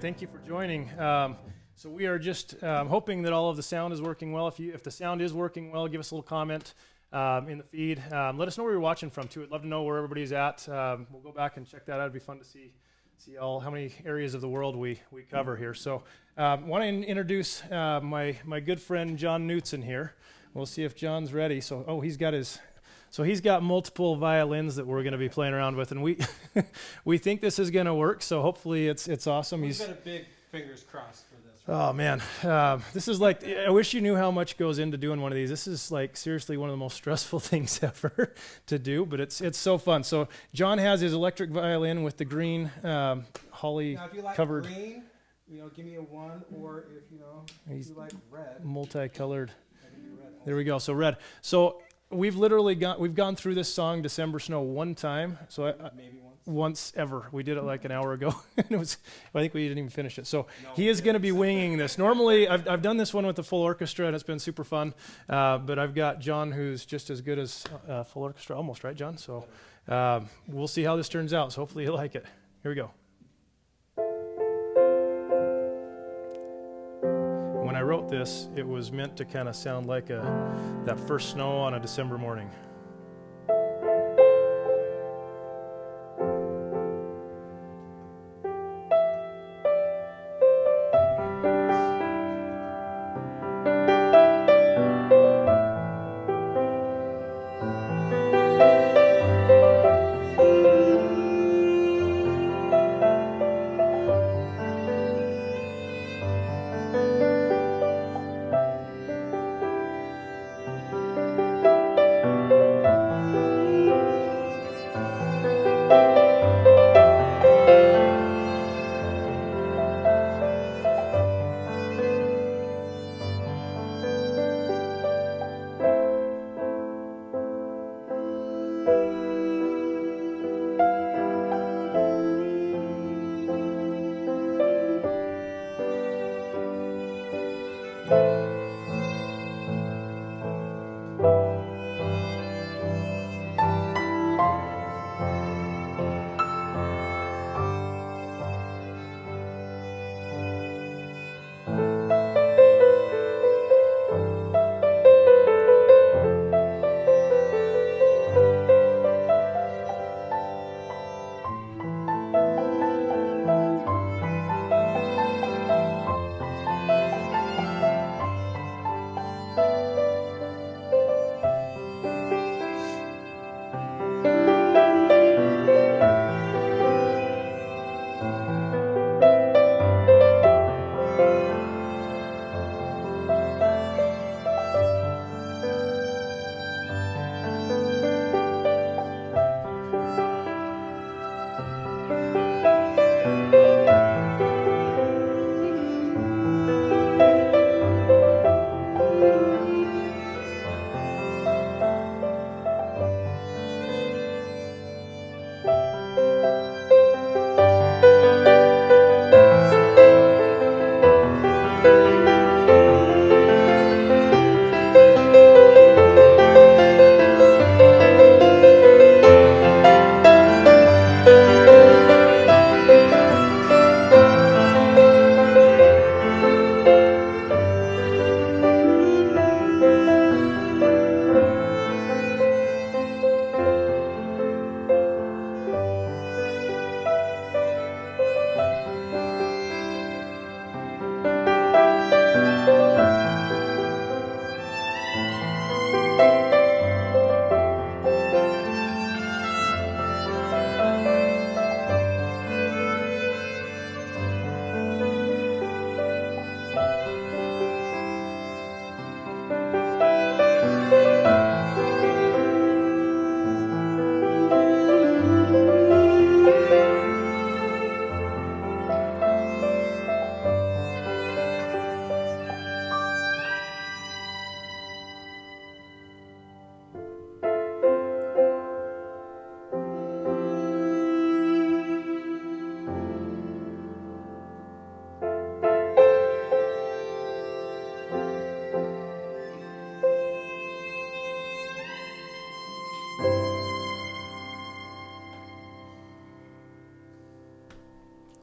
Thank you for joining. So we are just hoping that all of the sound is working well. If the sound is working well, give us a little comment in the feed. Let us know where you're watching from too. I'd love to know where everybody's at. We'll go back and check that out. It'd be fun to see how many areas of the world we cover here. So want to introduce my good friend John Knudson here. We'll see if John's ready. So he's got multiple violins that we're going to be playing around with, and we think this is going to work. So hopefully it's awesome. We've got a big fingers crossed for this. Right? Oh man, this is like, I wish you knew how much goes into doing one of these. This is like seriously one of the most stressful things ever to do, but it's so fun. So John has his electric violin with the green holly now, if you like covered. Green, give me a 1, or if you like red, multicolored. red There we go. So red. So we've gone through this song December Snow one time. So maybe once ever. We did it like an hour ago. I think we didn't even finish it. So he is going to be winging this. Normally I've done this one with the full orchestra and it's been super fun. But I've got John who's just as good as full orchestra almost, right, John? So we'll see how this turns out. So hopefully you like it. Here we go. When I wrote this, it was meant to kind of sound like that first snow on a December morning.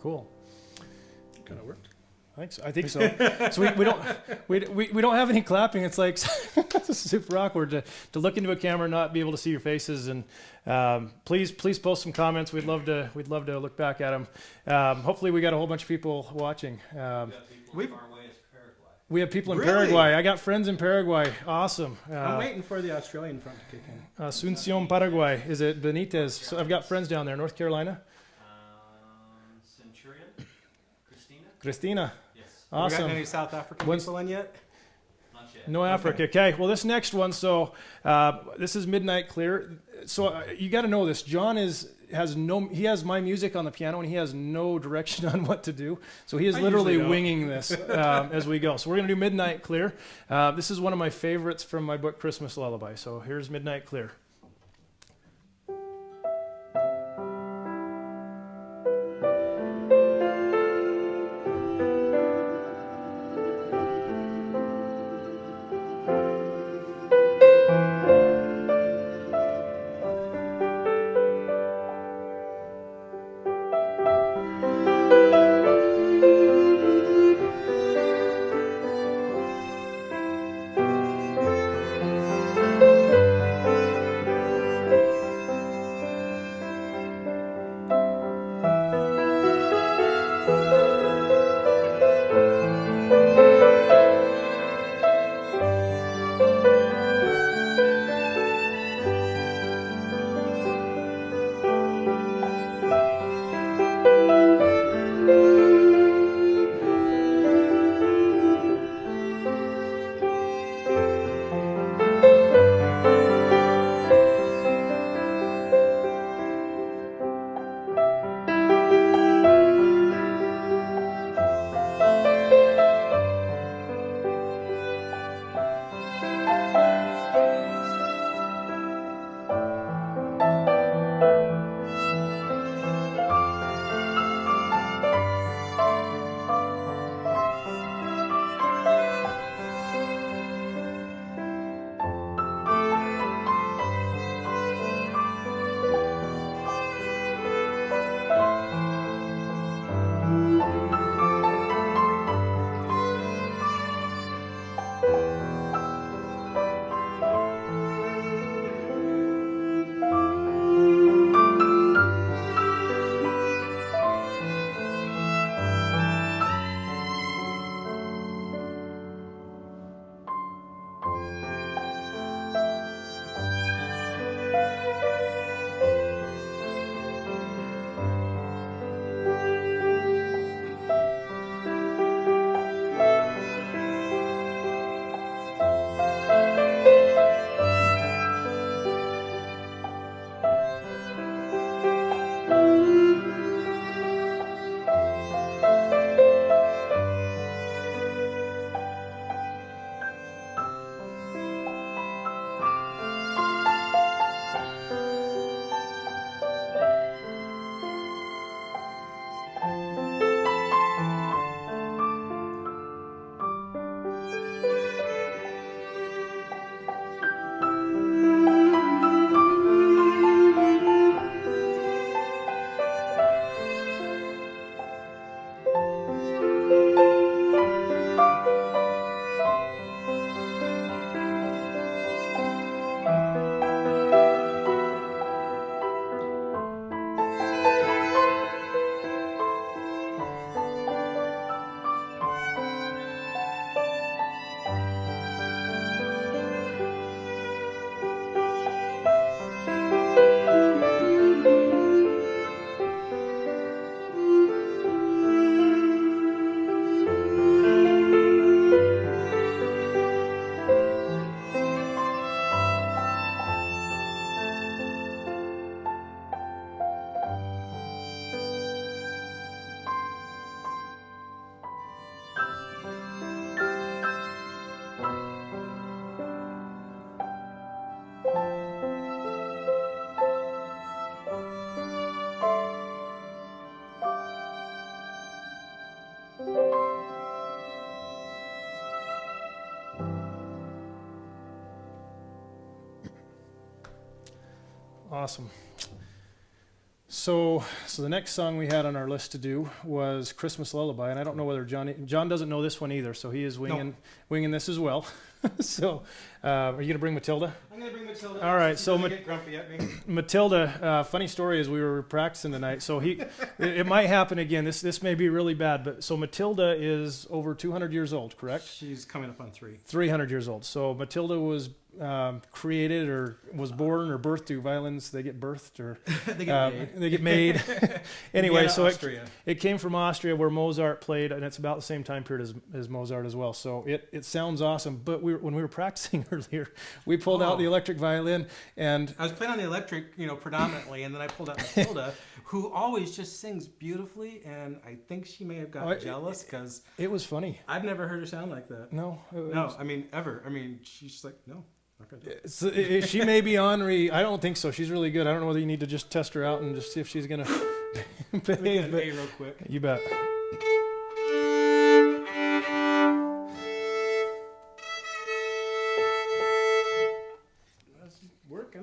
Cool. Kind of worked. I think so. So we don't have any clapping. It's like super awkward to look into a camera and not be able to see your faces. And please post some comments. We'd love to look back at them. Hopefully we got a whole bunch of people watching. We have people in Paraguay. I got friends in Paraguay. Awesome. I'm waiting for the Australian front to kick in. Asunción, Paraguay. Is it Benitez? So I've got friends down there. North Carolina. Centurion. Christina. Yes. Awesome. Have we got any South African people in yet? Not yet. No Africa. Okay. Well, this next one. So this is Midnight Clear. So you got to know this. John he has my music on the piano and he has no direction on what to do. So he is literally winging this as we go. So we're going to do Midnight Clear. This is one of my favorites from my book, Christmas Lullaby. So here's Midnight Clear. Awesome. So the next song we had on our list to do was Christmas Lullaby, and I don't know whether John doesn't know this one either, so he is winging this as well. So, are you gonna bring Matilda? I'm gonna bring Matilda. All right. So get grumpy at me. Matilda. Funny story is we were practicing tonight, so it might happen again. This may be really bad, but so Matilda is over 200 years old, correct? She's coming up on 300 years old. So Matilda was created or was born or birthed through violins. They get birthed or they get made. Anyway, so it came from Austria where Mozart played, and it's about the same time period as Mozart as well. So it sounds awesome. But when we were practicing earlier, we pulled out the electric violin, and I was playing on the electric, predominantly, and then I pulled out Matilda, who always just sings beautifully, and I think she may have got jealous because it was funny. I've never heard her sound like that. No, I mean ever. I mean, she's like no. She may be ornery. I don't think so. She's really good. I don't know whether you need to just test her out and just see if she's gonna behave. But real quick. You bet.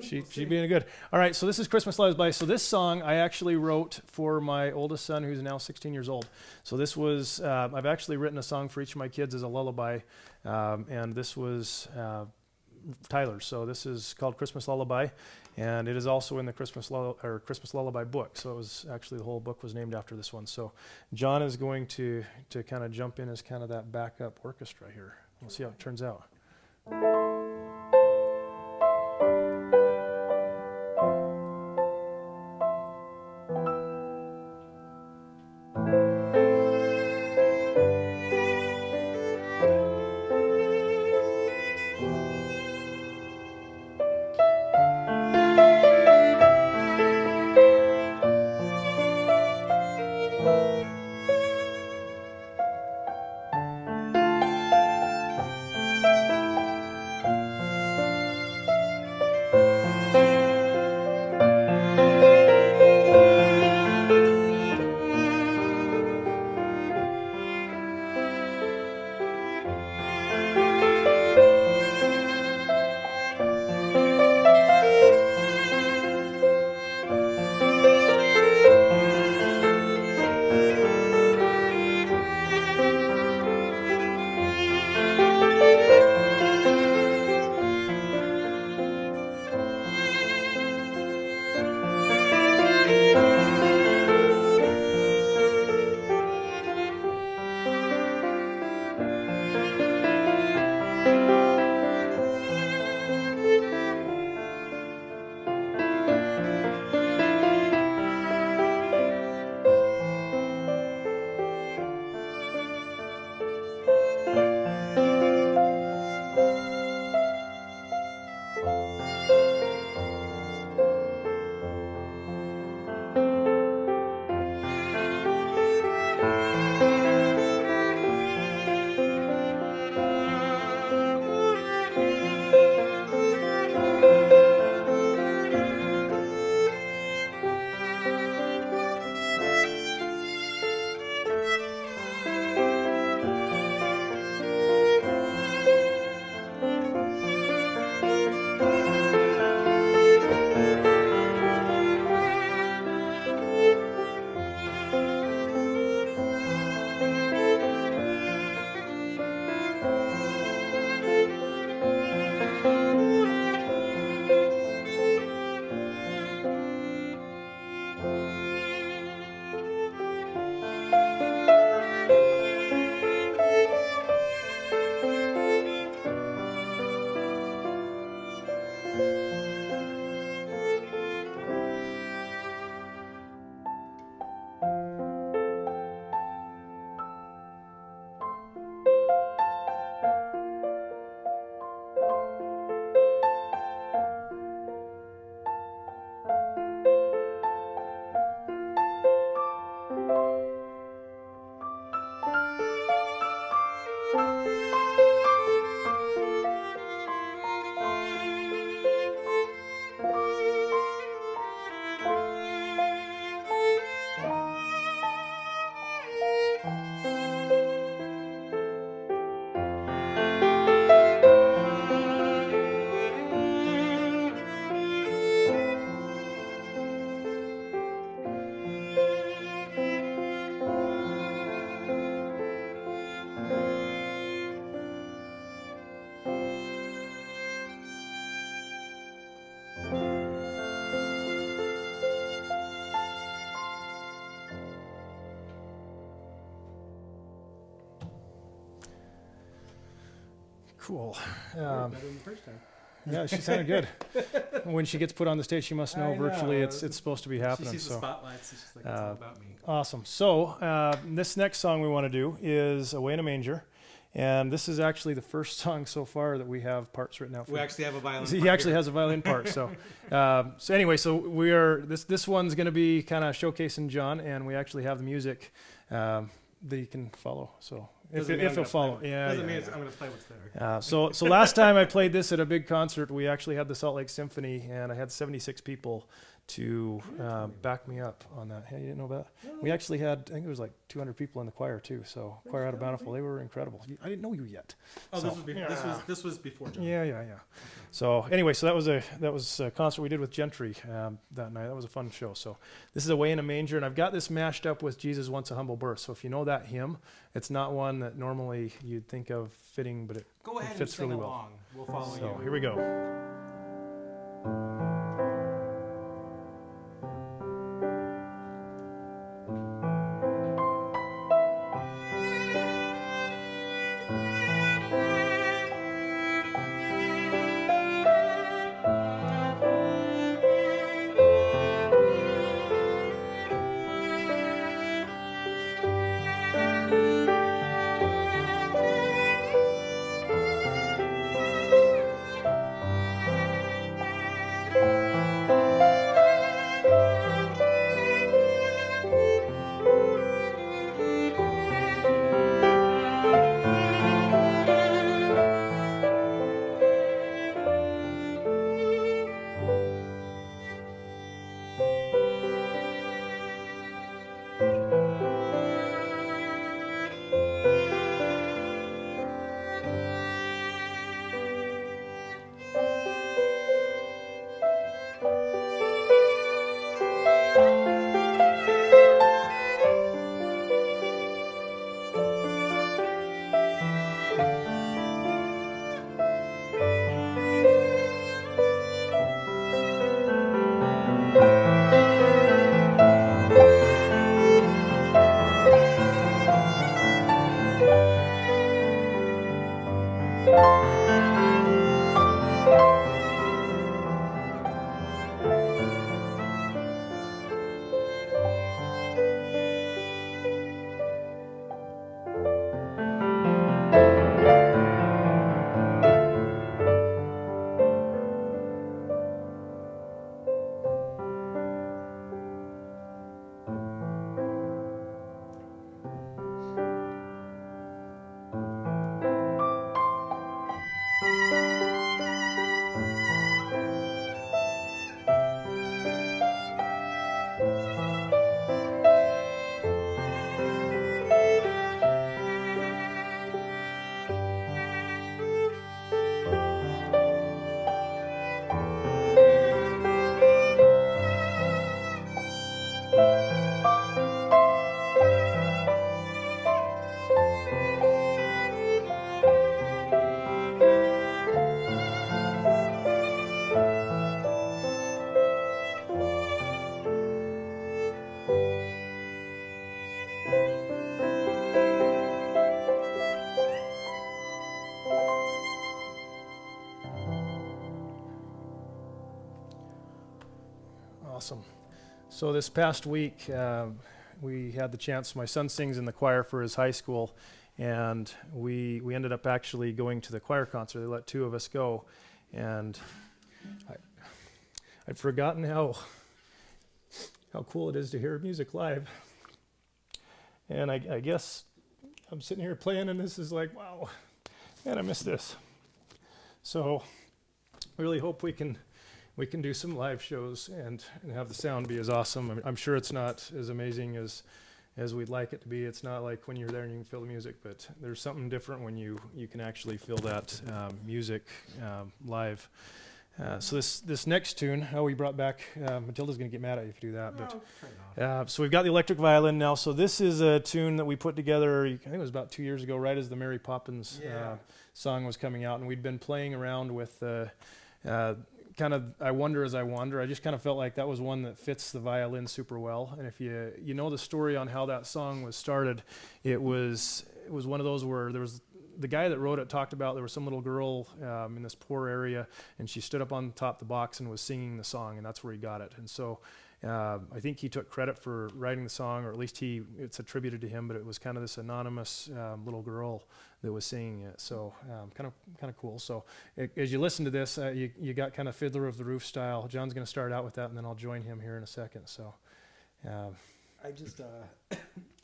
She being good. All right, so this is Christmas Lullaby. So this song I actually wrote for my oldest son, who's now 16 years old. So this was I've actually written a song for each of my kids as a lullaby, and this was Tyler's. So this is called Christmas Lullaby, and it is also in the Christmas Lullaby book. So it was actually the whole book was named after this one. So John is going to kind of jump in as kind of that backup orchestra here. We'll see how it turns out. Cool. Better than the first time. Yeah, she sounded good. When she gets put on the stage, she must know I virtually know. it's supposed to be happening. She sees the So spotlights, and she's like, it's all about me. awesome. So this next song we want to do is "Away in a Manger," and this is actually the first song so far that we have parts written out for. We actually have a violin. He part actually here. has a violin part. So, so anyway, so we are this one's going to be kind of showcasing John, and we actually have the music that you can follow. So if Doesn't mean I'm it'll gonna follow, play- yeah. Doesn't yeah, mean yeah. I'm going to play what's there. So last time I played this at a big concert, we actually had the Salt Lake Symphony, and I had 76 people to back me up on that. Hey, you didn't know about that? We actually had, I think there was like 200 people in the choir too. So choir out of Bountiful, they were incredible. I didn't know you yet. Oh, So- this was before John. Yeah. So anyway, so that was a concert we did with Gentry that night. That was a fun show. So this is "Away in a Manger," and I've got this mashed up with "Jesus Wants a Humble Birth." So if you know that hymn, it's not one that normally you'd think of fitting, but it Go ahead and fits sing really well. along. We'll follow So you. here we go. Awesome. So this past week, we had the chance. My son sings in the choir for his high school, and we ended up actually going to the choir concert. They let two of us go, and I'd forgotten how cool it is to hear music live. And I guess I'm sitting here playing, and this is like, wow, man, I miss this. So I really hope we can do some live shows and have the sound be as awesome. I'm sure it's not as amazing as we'd like it to be. It's not like when you're there and you can feel the music, but there's something different when you can actually feel that music live. So this next tune, we brought back, Matilda's going to get mad at you if you do that. But so we've got the electric violin now. So this is a tune that we put together, I think it was about 2 years ago, right as the Mary Poppins song was coming out. And we'd been playing around with kind of I Wonder As I Wander. I just kind of felt like that was one that fits the violin super well. And if you know the story on how that song was started, it was one of those where there was the guy that wrote it talked about there was some little girl in this poor area, and she stood up on top of the box and was singing the song, and that's where he got it. And so I think he took credit for writing the song, or at least it's attributed to him, but it was kind of this anonymous little girl that was singing it. So kind of cool. So as you listen to this, you got kind of Fiddler of the Roof style. John's going to start out with that, and then I'll join him here in a second. So I just,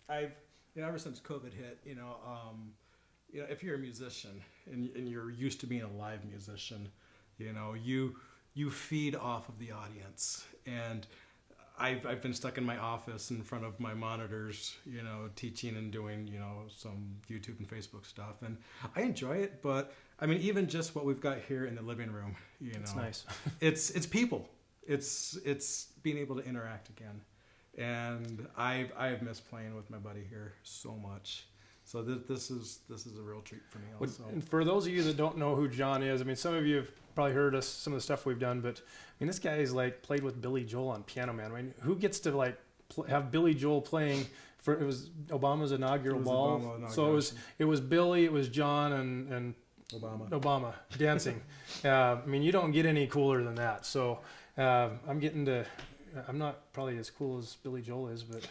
I've, ever since COVID hit, if you're a musician and you're used to being a live musician, you feed off of the audience. And I've been stuck in my office in front of my monitors, teaching and doing, some YouTube and Facebook stuff. And I enjoy it, but I mean, even just what we've got here in the living room, it's nice. it's people. It's being able to interact again. And I've missed playing with my buddy here so much. So this is a real treat for me also. And for those of you that don't know who John is, I mean, some of you have probably heard us, some of the stuff we've done, but I mean, this guy is like played with Billy Joel on Piano Man. I mean, who gets to like have Billy Joel playing for, it was Obama's inaugural ball. So it was Billy, it was John and Obama dancing. I mean, you don't get any cooler than that. So I'm not probably as cool as Billy Joel is, but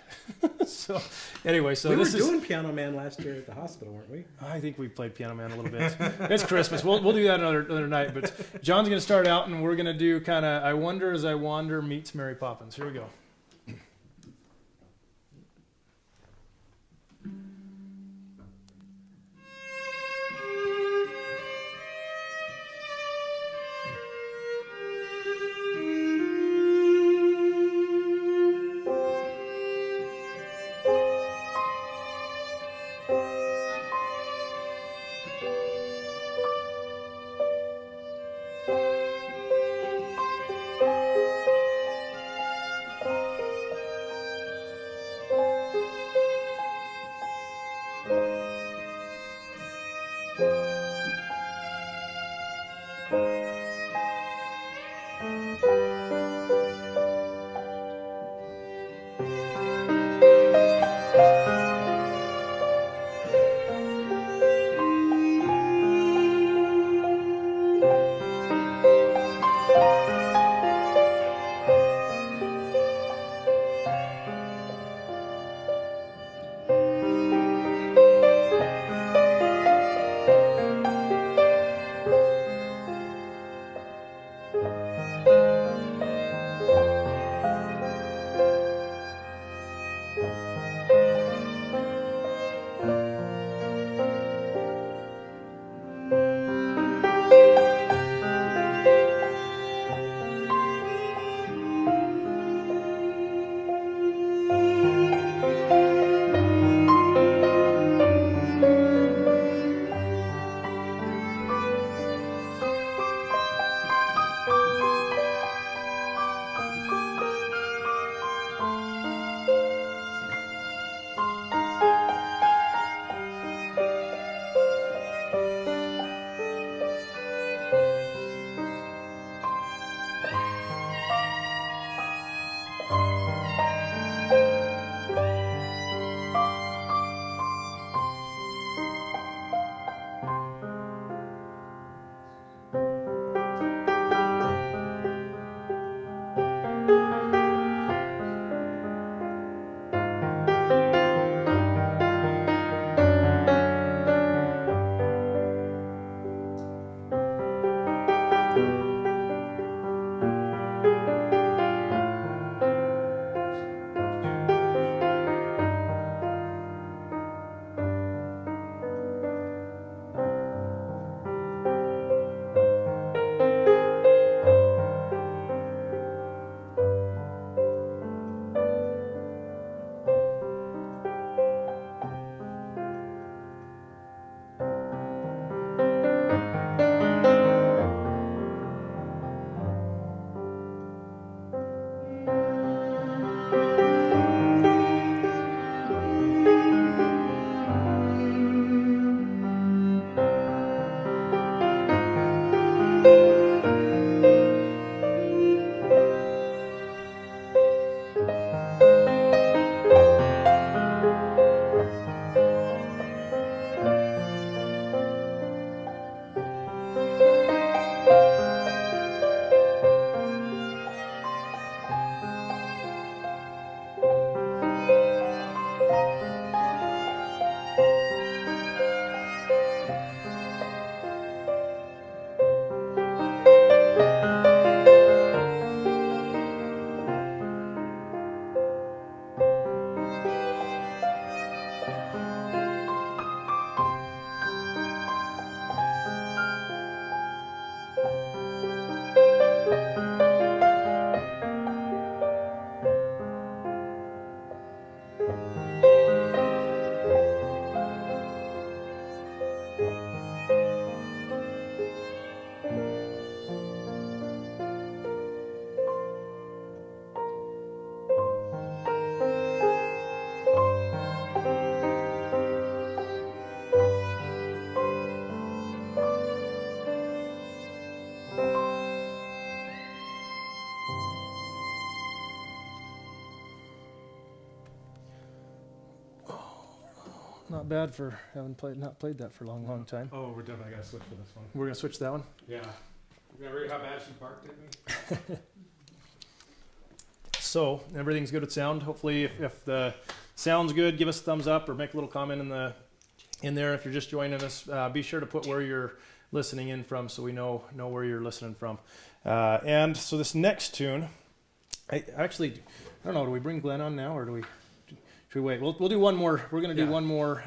so anyway, so we were doing Piano Man last year at the hospital, weren't we? I think we played Piano Man a little bit. It's Christmas. We'll do that another night. But John's going to start out, and we're going to do kind of I Wonder As I Wander meets Mary Poppins. Here we go. Not bad for having not played that for a long time. Oh, we're definitely gotta switch for this one. We're gonna switch to that one. Yeah. Remember how bad she barked at me? So everything's good with sound. Hopefully, if the sound's good, give us a thumbs up or make a little comment in there. If you're just joining us, be sure to put where you're listening in from, so we know where you're listening from. And so this next tune, I don't know. Do we bring Glenn on now, or should we wait? We'll do one more. We're going to do one more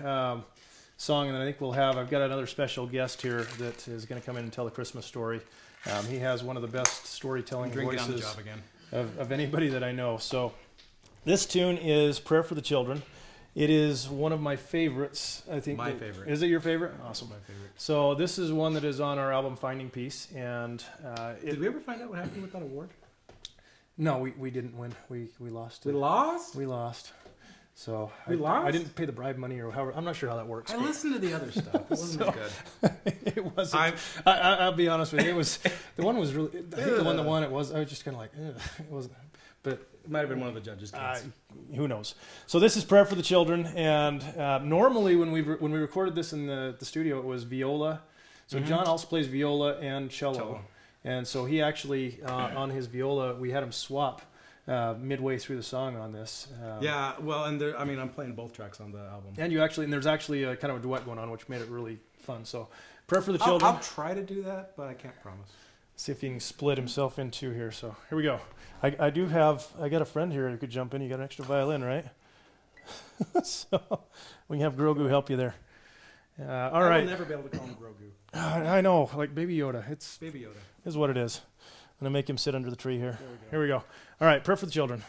song, and then I think I've got another special guest here that is going to come in and tell the Christmas story. He has one of the best storytelling voices on the job again. Of anybody that I know. So this tune is Prayer for the Children. It is one of my favorites. I think my favorite. Is it your favorite? Awesome. My favorite. So this is one that is on our album Finding Peace, and did we ever find out what happened with that award? No, we didn't win. We lost. We lost. We lost. So lost? I didn't pay the bribe money, or however. I'm not sure how that works. I listened to the other stuff. It wasn't as good. It wasn't. I'll be honest with you. It was the one was really. I think the one that won it was. I was just kind of like, it wasn't. But it might have been one of the judges' kids. Who knows? So this is Prayer for the Children, and normally when we recorded this in the studio, it was viola. So John also plays viola and cello. And so he actually on his viola, we had him swap. Midway through the song on this. Yeah, well, and I'm playing both tracks on the album. And there's actually a kind of a duet going on, which made it really fun. So, Prayer for the Children. I'll try to do that, but I can't promise. See if he can split himself in two here. So, here we go. I got a friend here who could jump in. You got an extra violin, right? So, we can have Grogu help you there. All right. I'll never be able to call him Grogu. I know, like Baby Yoda. It's Baby Yoda. Is what it is. I'm going to make him sit under the tree here. Here we go. All right, Prayer for the Children.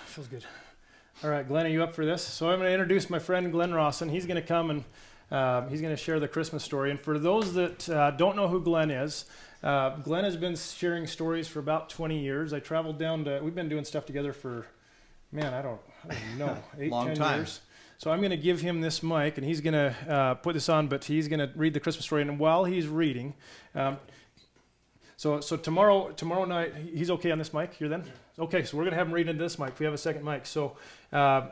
feels good. All right, Glenn, are you up for this? So I'm going to introduce my friend Glenn Rawson. He's going to come and he's going to share the Christmas story. And for those that don't know who Glenn is, Glenn has been sharing stories for about 20 years. I traveled down to, we've been doing stuff together for, man, I don't even know, 8-10 years. So I'm going to give him this mic, and he's going to put this on, but he's going to read the Christmas story. And while he's reading, so tomorrow night, he's okay on this mic? You're then? Okay, so we're going to have him read into this mic. We have a second mic. So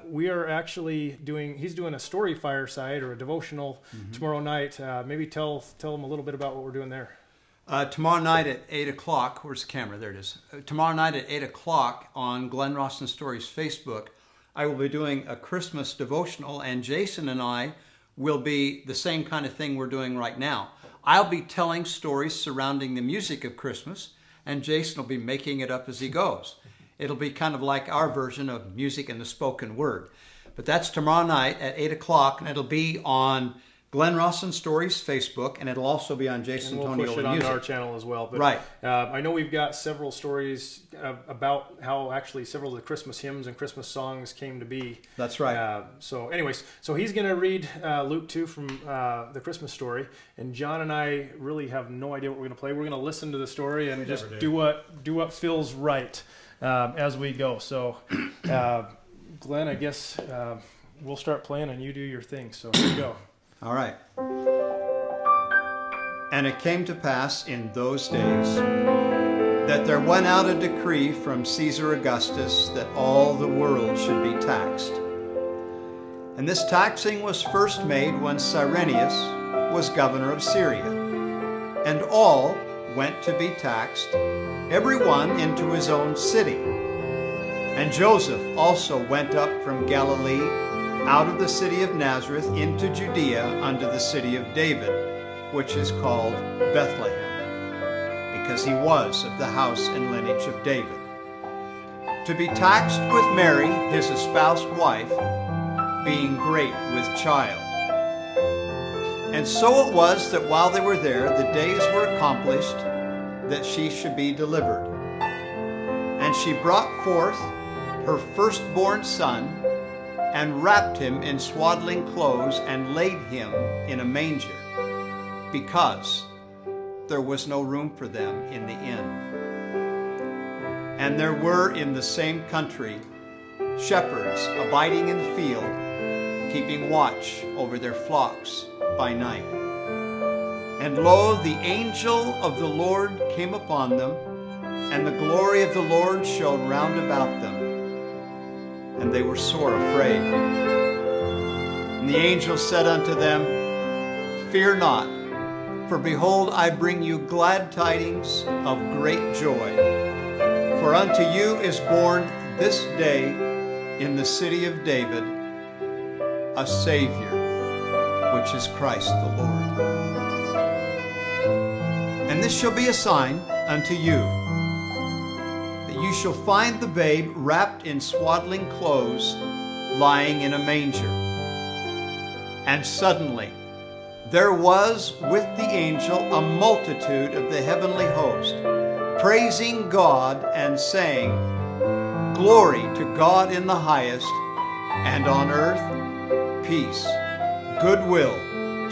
we are actually he's doing a story fireside or a devotional tomorrow night. Maybe tell him a little bit about what we're doing there. Tomorrow night at 8 o'clock, where's the camera? There it is. Tomorrow night at 8 o'clock on Glenn Rawson Stories Facebook, I will be doing a Christmas devotional, and Jason and I will be the same kind of thing we're doing right now. I'll be telling stories surrounding the music of Christmas, and Jason will be making it up as he goes. It'll be kind of like our version of music and the spoken word. But that's tomorrow night at 8 o'clock, and it'll be on Glenn Rawson Stories Facebook, and it'll also be on Jason Tonioli Music. We'll push it on our channel as well. But, right. I know we've got several stories about how actually several of the Christmas hymns and Christmas songs came to be. That's right. So anyways, so he's going to read Luke 2 from the Christmas story, and John and I really have no idea what we're going to play. We're going to listen to the story and just do what feels right as we go. So Glenn, I guess we'll start playing and you do your thing. So here we go. All right. And it came to pass in those days that there went out a decree from Caesar Augustus that all the world should be taxed. And this taxing was first made when Cyrenius was governor of Syria. And all went to be taxed, every one into his own city. And Joseph also went up from Galilee out of the city of Nazareth into Judea unto the city of David, which is called Bethlehem, because he was of the house and lineage of David, to be taxed with Mary, his espoused wife, being great with child. And so it was that while they were there, the days were accomplished that she should be delivered. And she brought forth her firstborn son, and wrapped him in swaddling clothes, and laid him in a manger, because there was no room for them in the inn. And there were in the same country shepherds abiding in the field, keeping watch over their flocks by night. And lo, the angel of the Lord came upon them, and the glory of the Lord shone round about them, and they were sore afraid. And the angel said unto them, Fear not, for behold, I bring you glad tidings of great joy. For unto you is born this day in the city of David a Savior, which is Christ the Lord. And this shall be a sign unto you, you shall find the babe wrapped in swaddling clothes, lying in a manger. And suddenly there was with the angel a multitude of the heavenly host, praising God and saying, Glory to God in the highest, and on earth peace, goodwill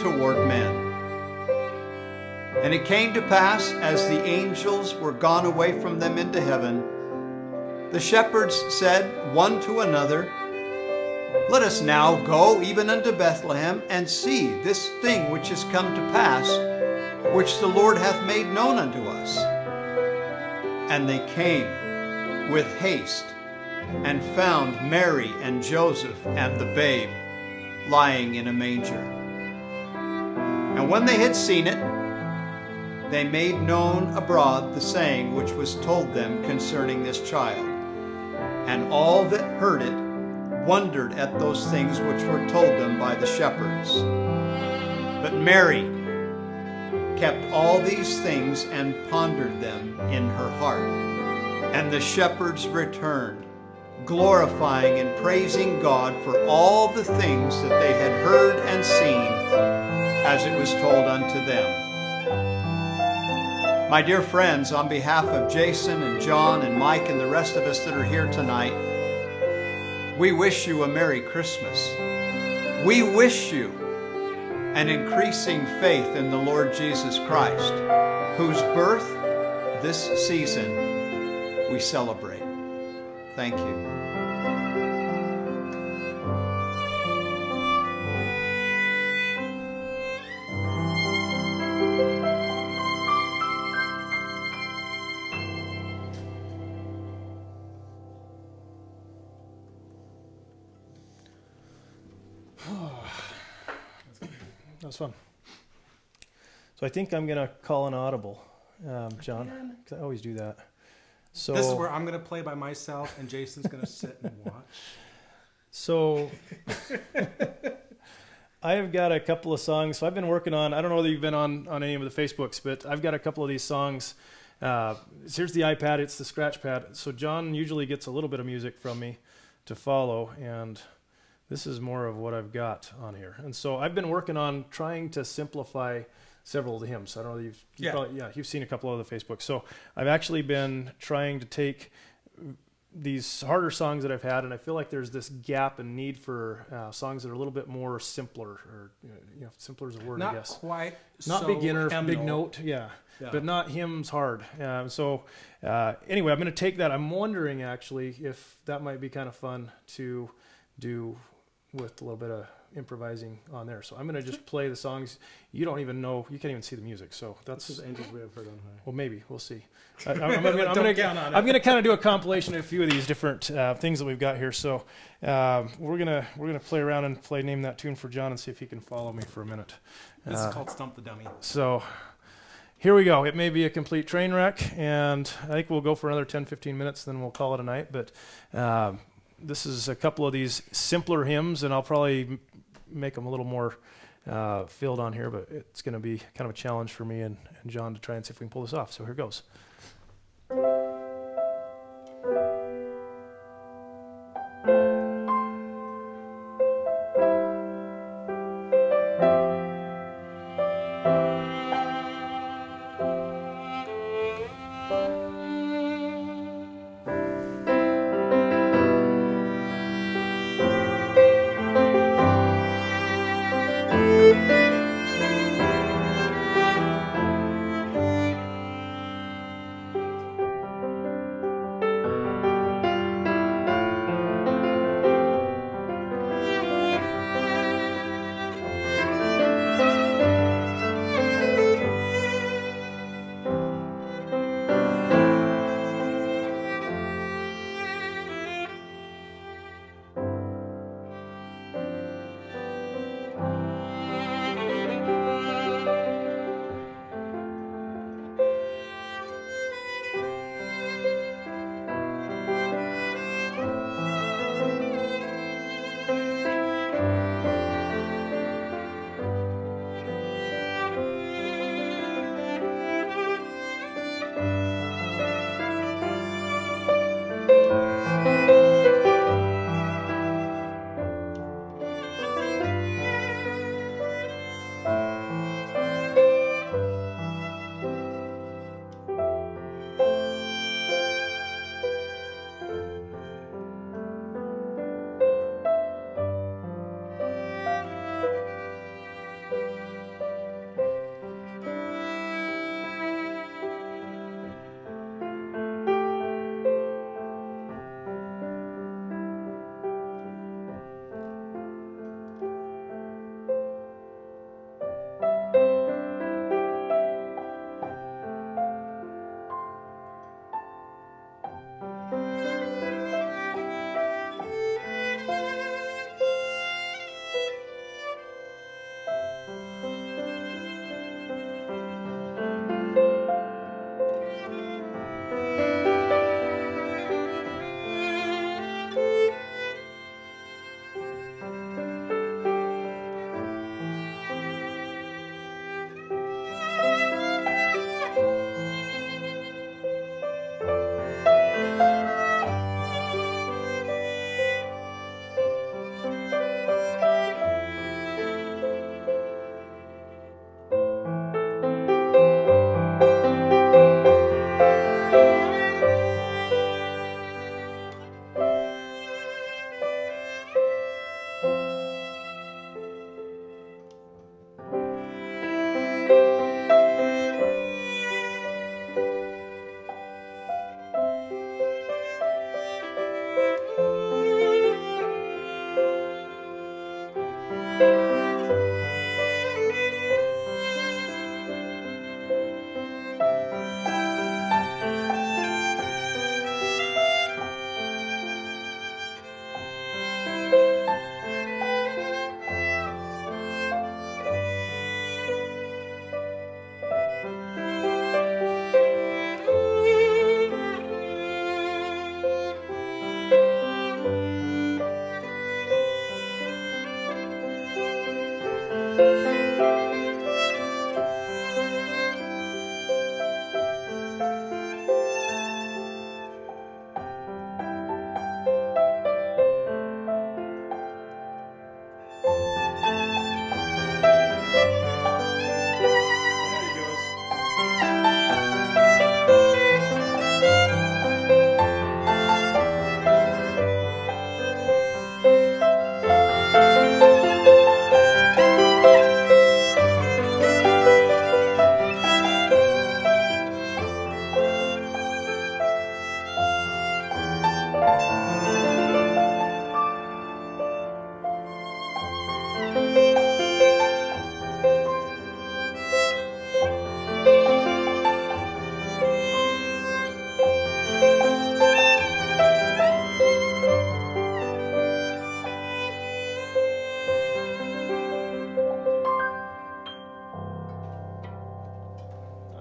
toward men. And it came to pass, as the angels were gone away from them into heaven, the shepherds said one to another, Let us now go even unto Bethlehem, and see this thing which is come to pass, which the Lord hath made known unto us. And they came with haste, and found Mary and Joseph and the babe lying in a manger. And when they had seen it, they made known abroad the saying which was told them concerning this child. And all that heard it wondered at those things which were told them by the shepherds. But Mary kept all these things and pondered them in her heart. And the shepherds returned, glorifying and praising God for all the things that they had heard and seen, as it was told unto them. My dear friends, on behalf of Jason and John and Mike and the rest of us that are here tonight, We wish you a Merry Christmas. We wish you an increasing faith in the Lord Jesus Christ, whose birth this season we celebrate. Thank you. That was fun. So I think I'm going to call an audible, John, 'cause I always do that. So This is where I'm going to play by myself and Jason's going to sit and watch. So I have got a couple of songs. So I've been working on, I don't know whether you've been on any of the Facebooks, but I've got a couple of these songs. Here's the iPad. It's the scratch pad. So John usually gets a little bit of music from me to follow, and this is more of what I've got on here. And so I've been working on trying to simplify several of the hymns. I don't know if you've seen a couple of the Facebooks. So I've actually been trying to take these harder songs that I've had, and I feel like there's this gap and need for songs that are a little bit more simpler, or simpler is a word, I guess. Not quite Not so beginner, hymnal. big note, but not hymns hard. Anyway, I'm going to take that. I'm wondering actually if that might be kind of fun to do with a little bit of improvising on there. So I'm going to just play the songs. You don't even know, you can't even see the music. So that's This is Angels We Have Heard on High. well, maybe we'll see. I'm Don't count on it. going to kind of do a compilation of a few of these different things that we've got here. So we're gonna play around and play Name That Tune for John and see if he can follow me for a minute. This is called Stump the Dummy. So here we go. It may be a complete train wreck, and I think we'll go for another 10-15 minutes, then we'll call it a night. But this is a couple of these simpler hymns, and I'll probably make them a little more filled on here, but it's going to be kind of a challenge for me and John to try and see if we can pull this off. So here goes.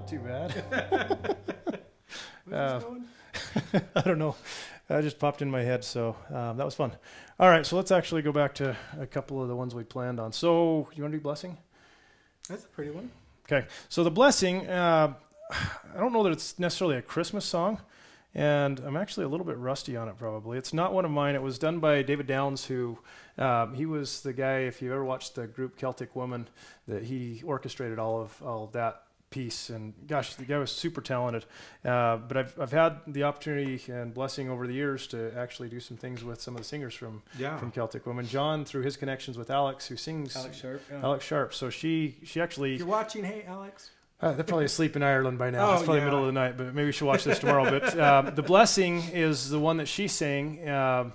Too bad. Where's this going? I don't know. That just popped in my head, so that was fun. All right, so let's actually go back to a couple of the ones we planned on. So you want to do Blessing? That's a pretty one. Okay, so the Blessing, I don't know that it's necessarily a Christmas song, and I'm actually a little bit rusty on it probably. It's not one of mine. It was done by David Downs, who he was the guy, if you ever watched the group Celtic Woman, that he orchestrated all that piece, and gosh, the guy was super talented. But I've had the opportunity and blessing over the years to actually do some things with some of the singers from Celtic Women. John, through his connections with Alex, who sings Alex Sharp. Yeah. Alex Sharp. So she actually. If you're watching, hey Alex. They're probably asleep in Ireland by now. Oh, It's probably yeah. middle of the night, but maybe we should watch this tomorrow. But the Blessing is the one that she sang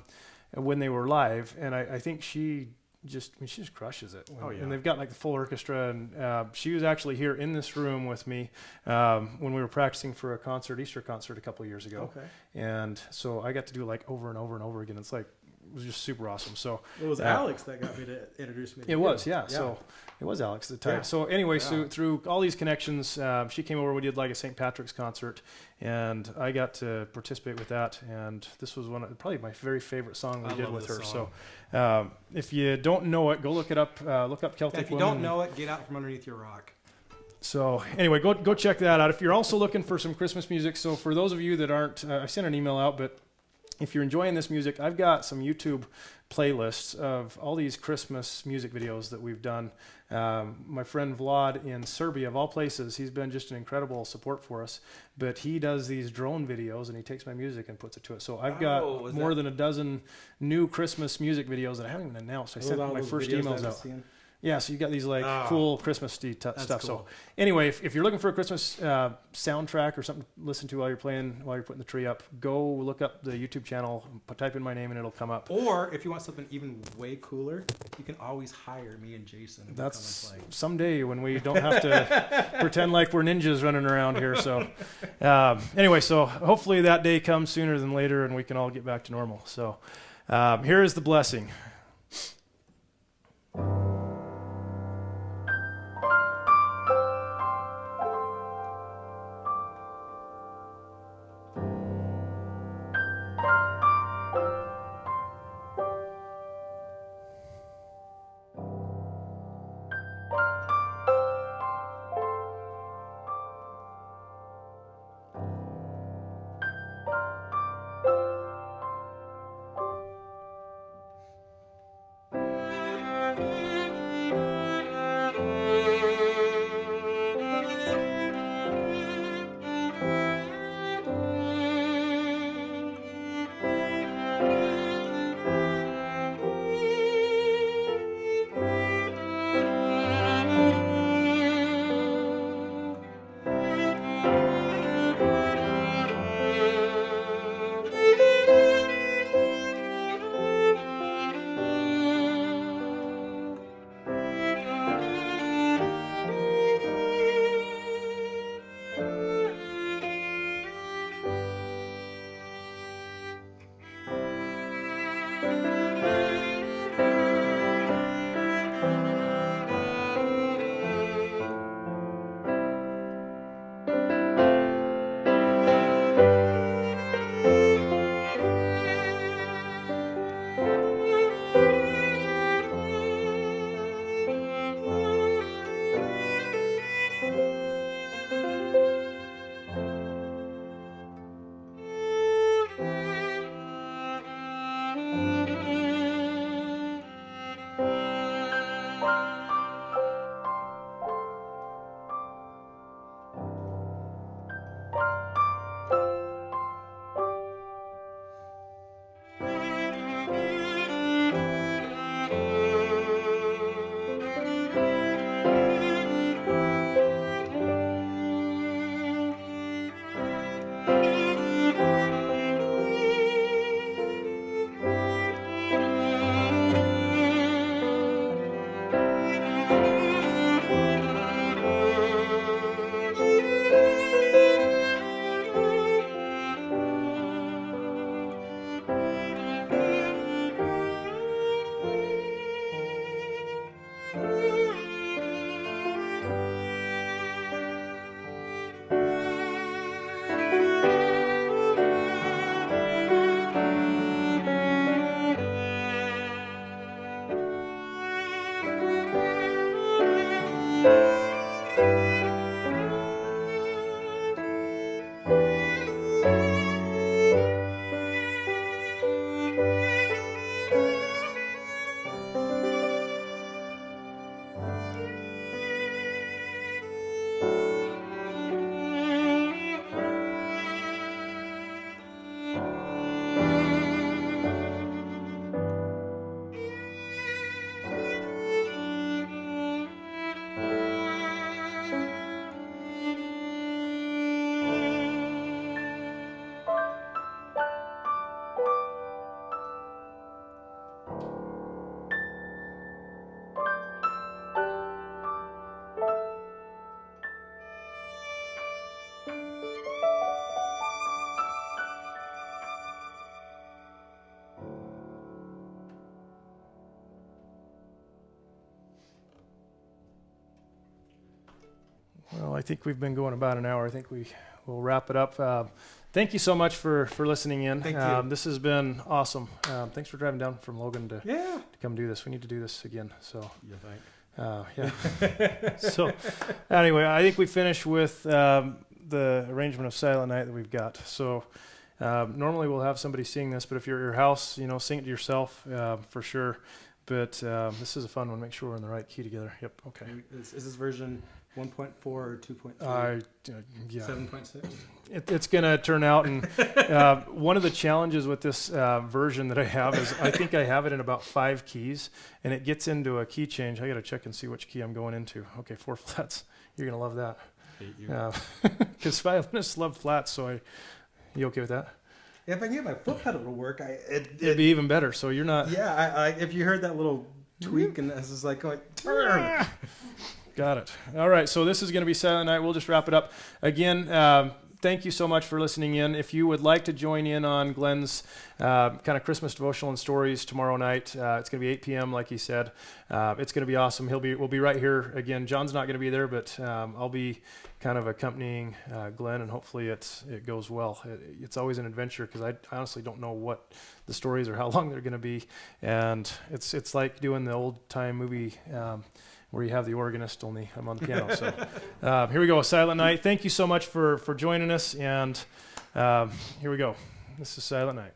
when they were live, and I think she just crushes it. Oh, yeah. And they've got like the full orchestra, and she was actually here in this room with me when we were practicing for a concert, Easter concert a couple of years ago. Okay. And so I got to do it like over and over and over again. It's like, it was just super awesome. So It was Alex that got me to introduce me to it you. was, yeah. So it was Alex at the time. Yeah. So anyway, Yeah. so through all these connections, she came over. We did like a St. Patrick's concert, and I got to participate with that. And this was probably my very favorite song we I did love with this her. song. So if you don't know it, go look it up. Look up Celtic If you Women. don't know it, get out from underneath your rock. So anyway, go check that out. If you're also looking for some Christmas music, so for those of you that aren't, I sent an email out, but if you're enjoying this music, I've got some YouTube playlists of all these Christmas music videos that we've done. My friend Vlad in Serbia, of all places, he's been just an incredible support for us, but he does these drone videos and he takes my music and puts it to it. So I've got more than a dozen new Christmas music videos that I haven't even announced. I sent my first emails out. Yeah, so you got these like cool Christmas stuff. Cool. So anyway, if you're looking for a Christmas soundtrack or something to listen to while you're putting the tree up, go look up the YouTube channel, type in my name, and it'll come up. Or if you want something even way cooler, you can always hire me and Jason. To That's come and play. someday when we don't have to pretend like we're ninjas running around here. So anyway, so hopefully that day comes sooner than later, and we can all get back to normal. So here is the Blessing. Well, I think we've been going about an hour. I think we'll wrap it up. Thank you so much for listening in. Thank you. This has been awesome. Thanks for driving down from Logan to Yeah. come do this. We need to do this again. So You think? yeah. So anyway, I think we finish with the arrangement of Silent Night that we've got. So normally we'll have somebody sing this, but if you're at your house, sing it to yourself for sure. But this is a fun one. Make sure we're in the right key together. Yep. Okay. Is this version 1.4 or 2.3? Yeah. 7.6? It's going to turn out, and one of the challenges with this version that I have is I think I have it in about 5 keys, and it gets into a key change. I got to check and see which key I'm going into. Okay, 4 flats. You're going to love that. Hate you. Because violinists love flats, so you okay with that? Yeah, if I can get my foot pedal to work, It'd be even better. So you're not. Yeah, if you heard that little tweak, and this is like going. Got it. All right, so this is going to be Silent Night. We'll just wrap it up. Again, thank you so much for listening in. If you would like to join in on Glenn's kind of Christmas devotional and stories tomorrow night, it's going to be 8 p.m. like he said. It's going to be awesome. We'll be right here again. John's not going to be there, but I'll be kind of accompanying Glenn, and hopefully it goes well. It's always an adventure because I honestly don't know what the stories or how long they're going to be, and it's like doing the old time movie. Where you have the organist, only I'm on the piano. So here we go, Silent Night. Thank you so much for joining us, and here we go. This is Silent Night.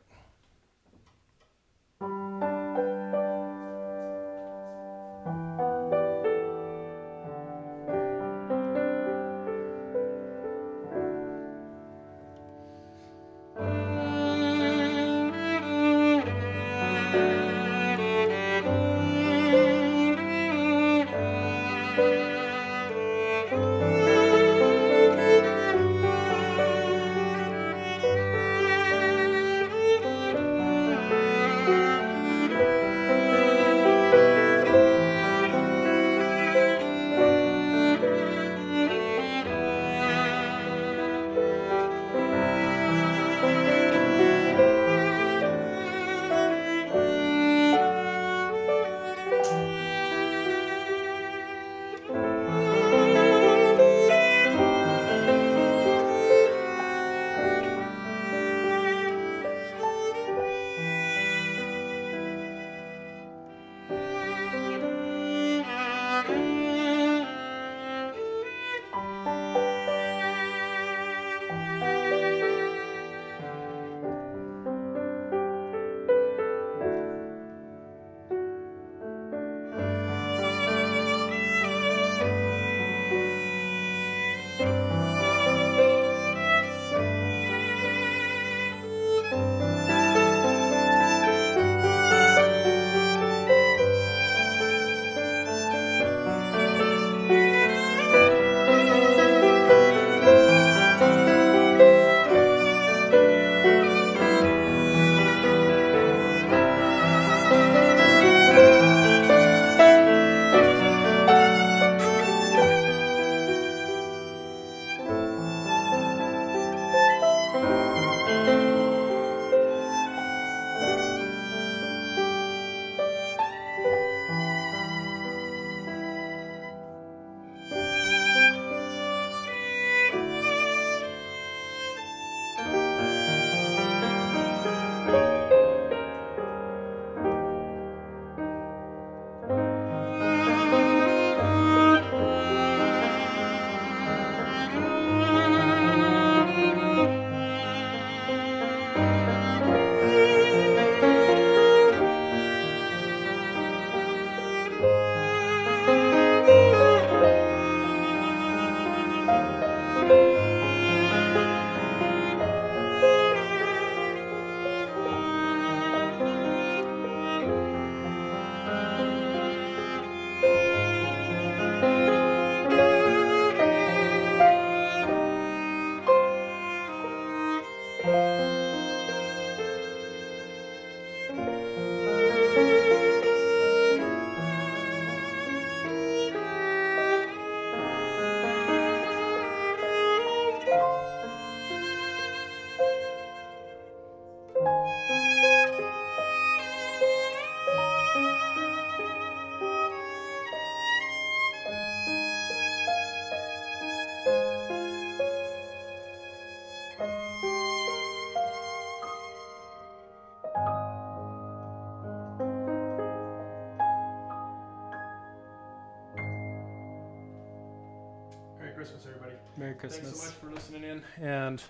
Christmas, everybody. Merry Christmas. Thanks so much for listening in, and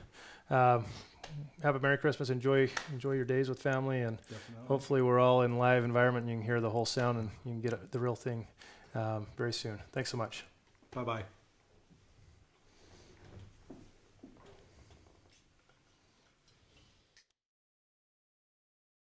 have a Merry Christmas. Enjoy your days with family, and Definitely. hopefully we're all in live environment and you can hear the whole sound and you can get the real thing very soon. Thanks so much. Bye-bye.